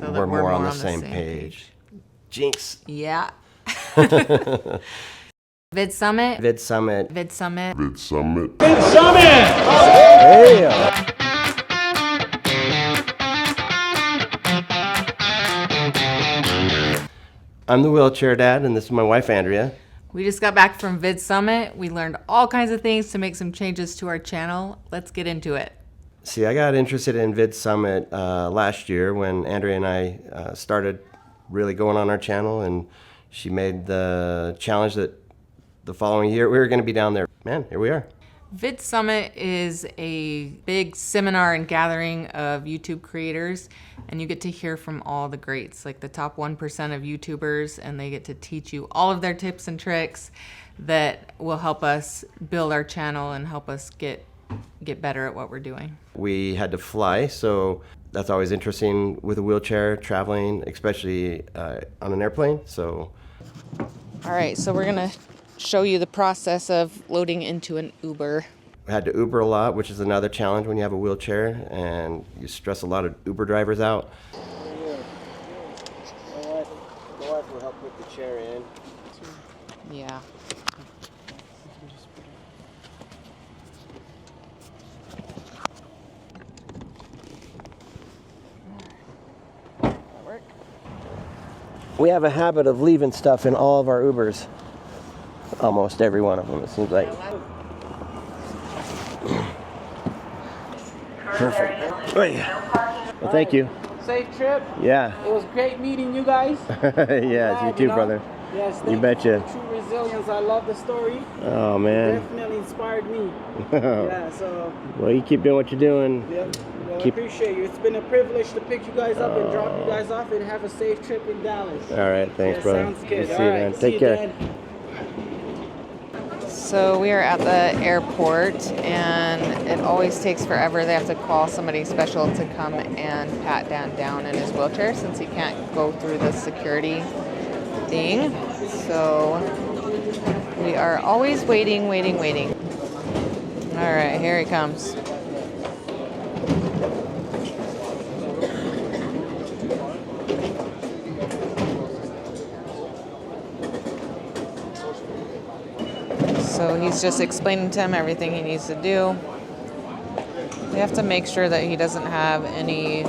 So we're more on the same page. Jinx. Yeah. VidSummit. VidSummit. VidSummit. VidSummit. VidSummit! Hey! I'm the wheelchair dad, and this is my wife, Andrea. We just got back from VidSummit. We learned all kinds of things to make some changes to our channel. Let's get into it. See, I got interested in VidSummit last year when Andrea and I started really going on our channel, and she made the challenge that the following year we were going to be down there. Man, here we are. VidSummit is a big seminar and gathering of YouTube creators, and you get to hear from all the greats, like the top 1% of YouTubers, and they get to teach you all of their tips and tricks that will help us build our channel and help us get better at what we're doing. We had to fly, so that's always interesting with a wheelchair, traveling, especially on an airplane. So, all right, so we're gonna show you the process of loading into an Uber. I had to Uber a lot, which is another challenge when you have a wheelchair, and you stress a lot of Uber drivers out. My wife will help put the chair in. Yeah. We have a habit of leaving stuff in all of our Ubers. Almost every one of them, it seems like. Perfect. Well, thank you. Safe trip. Yeah. It was great meeting you guys. Yes, you too, brother. Yes, you betcha. True resilience. I love the story. Oh, man. Definitely inspired me. Yeah, so. Well, you keep doing what you're doing. Yep. Well, I appreciate you. It's been a privilege to pick you guys up and drop you guys off and have a safe trip in Dallas. All right, thanks, brother. Sounds good. See you, man. Take care. So we are at the airport, and it always takes forever. They have to call somebody special to come and pat Dan down in his wheelchair since he can't go through the security thing. So we are always waiting. All right, here he comes. So he's just explaining to him everything he needs to do. We have to make sure that he doesn't have any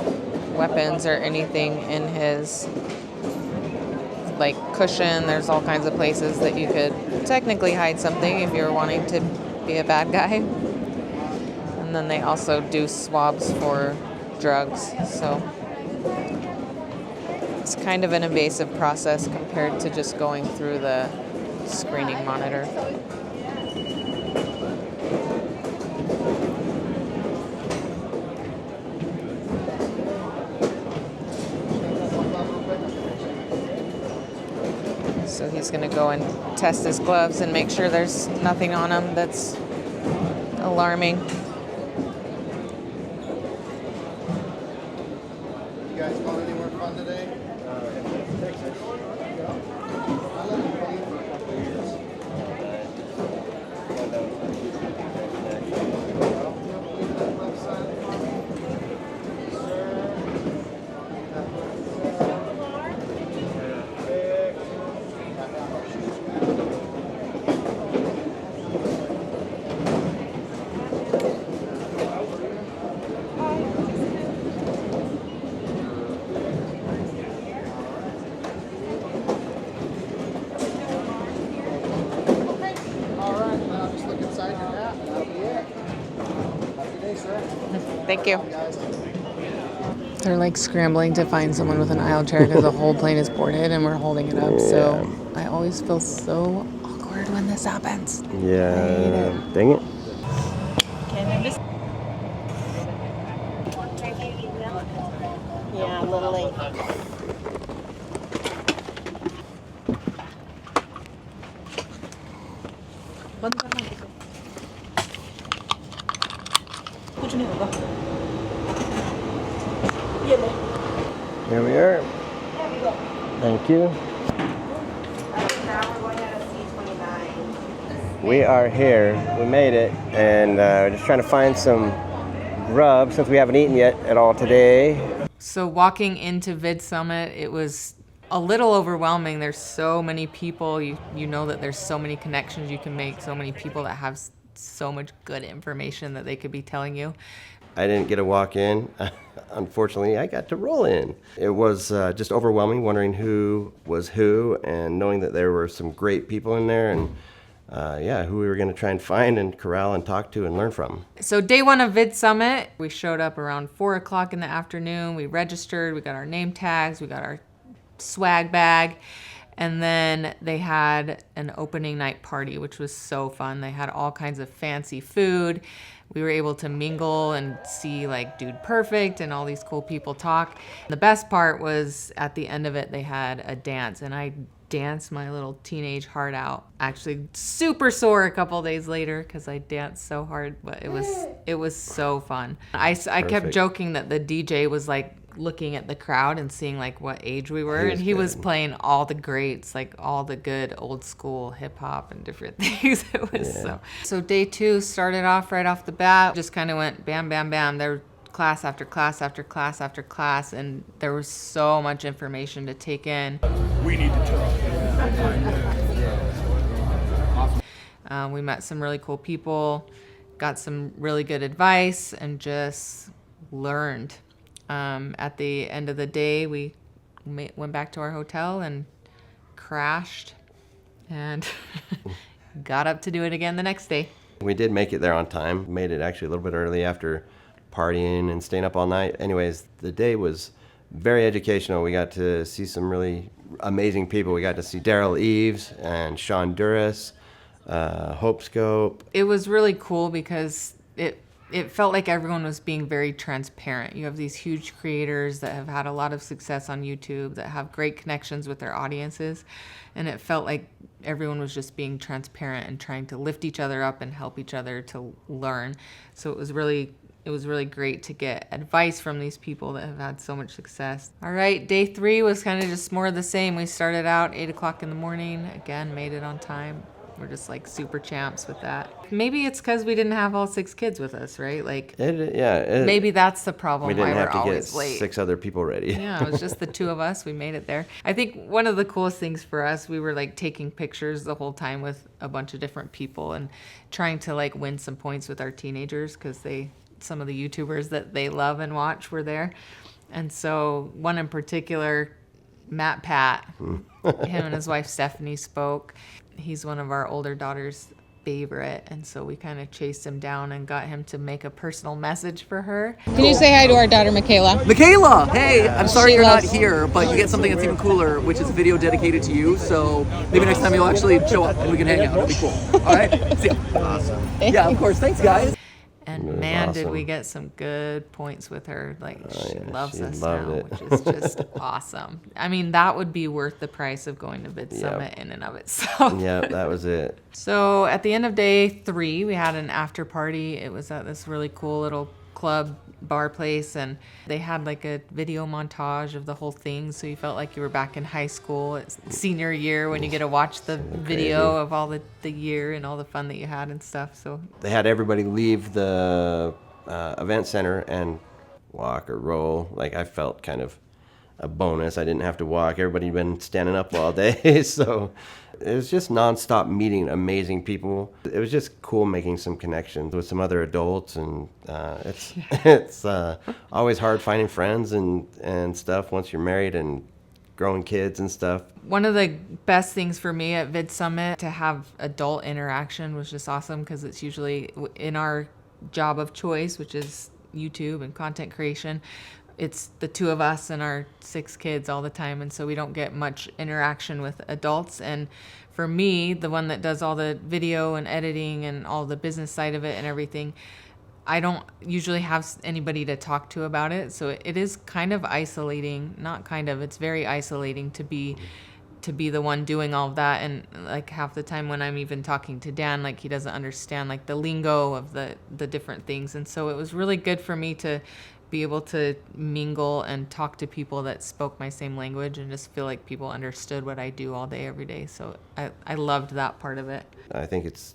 weapons or anything in his like cushion. There's all kinds of places that you could technically hide something if you're wanting to be a bad guy. And then they also do swabs for drugs. So it's kind of an invasive process compared to just going through the screening monitor. So he's going to go and test his gloves and make sure there's nothing on him that's alarming. You guys going anywhere fun today? Texas. I lived in Maine for a couple of years. Thank you. They're like scrambling to find someone with an aisle chair because the whole plane is boarded and we're holding it up. Yeah. So I always feel so awkward when this happens. Yeah. Dang it. Yeah, I'm a little late. Here we are. Thank you. We are here. We made it, and we're just trying to find some grub since we haven't eaten yet at all today. So walking into VidSummit, it was a little overwhelming. There's so many people. You know that there's so many connections you can make, so many people that have so much good information that they could be telling you. I didn't get a walk in. Unfortunately, I got to roll in. It was just overwhelming, wondering who was who, and knowing that there were some great people in there, and who we were going to try and find and corral and talk to and learn from. So day one of VidSummit, we showed up around 4 o'clock in the afternoon. We registered, we got our name tags, we got our swag bag, and then they had an opening night party, which was so fun. They had all kinds of fancy food. We were able to mingle and see like Dude Perfect and all these cool people talk. The best part was at the end of it, they had a dance, and I danced my little teenage heart out. Actually super sore a couple days later because I danced so hard, but it was so fun. I kept joking that the DJ was like looking at the crowd and seeing like what age we were, and he was playing all the greats, like all the good old school hip hop and different things. It was so day two started off right off the bat, just kind of went bam bam bam. There were class after class after class after class, and there was so much information to take in. We need to talk. We met some really cool people, got some really good advice, and just learned. At the end of the day, we went back to our hotel and crashed and got up to do it again the next day. We did make it there on time. Made it actually a little bit early after partying and staying up all night. Anyways, the day was very educational. We got to see some really amazing people. We got to see Daryl Eves and Sean Duras, Hope Scope. It was really cool because it felt like everyone was being very transparent. You have these huge creators that have had a lot of success on YouTube, that have great connections with their audiences, and it felt like everyone was just being transparent and trying to lift each other up and help each other to learn. So it was really great to get advice from these people that have had so much success. All right, day 3 was kind of just more of the same. We started out 8 o'clock in the morning. Again, made it on time. We're just like super champs with that. Maybe it's because we didn't have all 6 kids with us, right? Like, maybe that's the problem. We didn't why have we're to always get late. 6 other people ready. Yeah, it was just the 2 of us. We made it there. I think one of the coolest things for us, we were like taking pictures the whole time with a bunch of different people and trying to like win some points with our teenagers because some of the YouTubers that they love and watch were there. And so one in particular, MatPat, him and his wife Stephanie spoke. He's one of our older daughter's favorite, and so we kind of chased him down and got him to make a personal message for her. Can you say hi to our daughter, Michaela? Michaela, hey, I'm sorry She you're not loves- here, but you get something that's even cooler, which is a video dedicated to you. So maybe next time you'll actually show up and we can hang out. It'll be cool. All right? See ya. Awesome. Yeah, of course. Thanks, guys. And It was man, did awesome. we get some good points with her. Like, she loves she us loved now, it. which is just awesome. I mean, that would be worth the price of going to VidSummit in and of itself. Yeah, that was it. So at the end of day 3, we had an after party. It was at this really cool little club bar place, and they had like a video montage of the whole thing, so you felt like you were back in high school. It's senior year when you get to watch the video of all the year and all the fun that you had and stuff. So They had everybody leave the event center and walk or roll. Like, I felt kind of a bonus. I didn't have to walk. Everybody had been standing up all day, so it was just nonstop meeting amazing people. It was just cool making some connections with some other adults, and it's always hard finding friends and stuff once you're married and growing kids and stuff. one of the best things for me at VidSummit to have adult interaction was just awesome, because it's usually in our job of choice, which is YouTube and content creation. It's the 2 of us and our 6 kids all the time, and so we don't get much interaction with adults. And for me, the one that does all the video and editing and all the business side of it and everything, I don't usually have anybody to talk to about it. So it is kind of isolating, not kind of, it's very isolating to be the one doing all of that. And like half the time when I'm even talking to Dan, like he doesn't understand like the lingo of the different things. And so it was really good for me to be able to mingle and talk to people that spoke my same language and just feel like people understood what I do all day, every day. So I loved that part of it. I think it's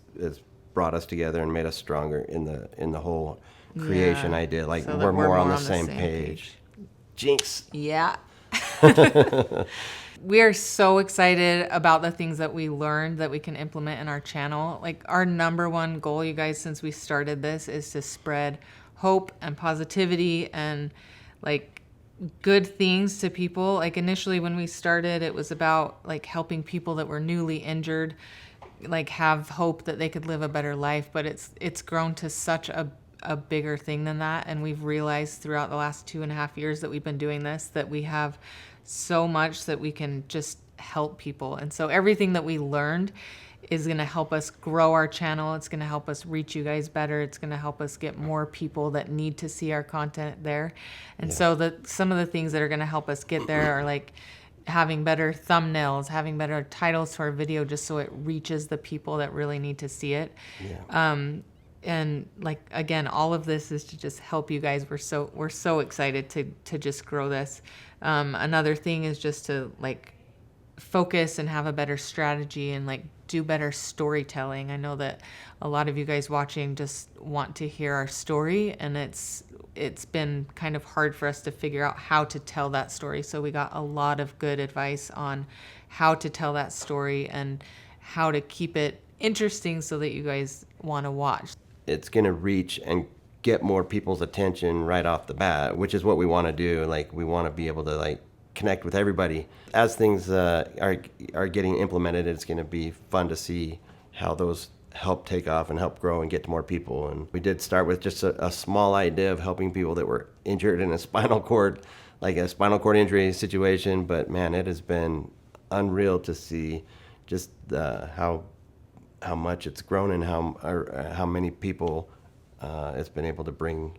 brought us together and made us stronger in the whole creation idea. Like, So that we're more on the same page. Jinx. Yeah. We are so excited about the things that we learned that we can implement in our channel. Like our number one goal, you guys, since we started this is to spread hope and positivity and like good things to people. Like initially when we started, it was about like helping people that were newly injured, like have hope that they could live a better life. But it's grown to such a bigger thing than that. And we've realized throughout the last 2.5 years that we've been doing this, that we have so much that we can just help people. And so everything that we learned is going to help us grow our channel. It's going to help us reach you guys better. It's going to help us get more people that need to see our content there. And so some of the things that are going to help us get there are like having better thumbnails, having better titles to our video, just so it reaches the people that really need to see it. And like, again, all of this is to just help you guys. We're so excited to just grow this. Another thing is just to like focus and have a better strategy and like do better storytelling. I know that a lot of you guys watching just want to hear our story, and it's been kind of hard for us to figure out how to tell that story. So we got a lot of good advice on how to tell that story and how to keep it interesting so that you guys want to watch. It's going to reach and get more people's attention right off the bat, which is what we want to do. Like, we want to be able to like connect with everybody. As things are getting implemented, it's going to be fun to see how those help take off and help grow and get to more people. And we did start with just a small idea of helping people that were injured in a spinal cord, like a spinal cord injury situation. But man, it has been unreal to see just how much it's grown and how many people it's been able to bring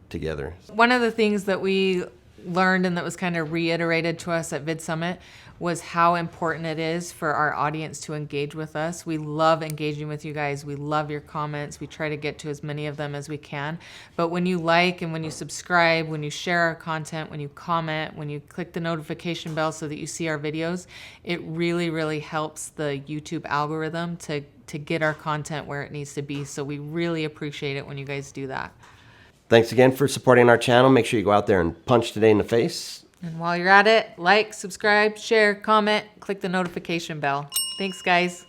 together. One of the things that we learned and that was kind of reiterated to us at VidSummit was how important it is for our audience to engage with us. We love engaging with you guys. We love your comments. We try to get to as many of them as we can. But when you like and when you subscribe, when you share our content, when you comment, when you click the notification bell so that you see our videos, it really, really helps the YouTube algorithm to get our content where it needs to be. So we really appreciate it when you guys do that. Thanks again for supporting our channel. Make sure you go out there and punch today in the face. And while you're at it, like, subscribe, share, comment, click the notification bell. Thanks, guys.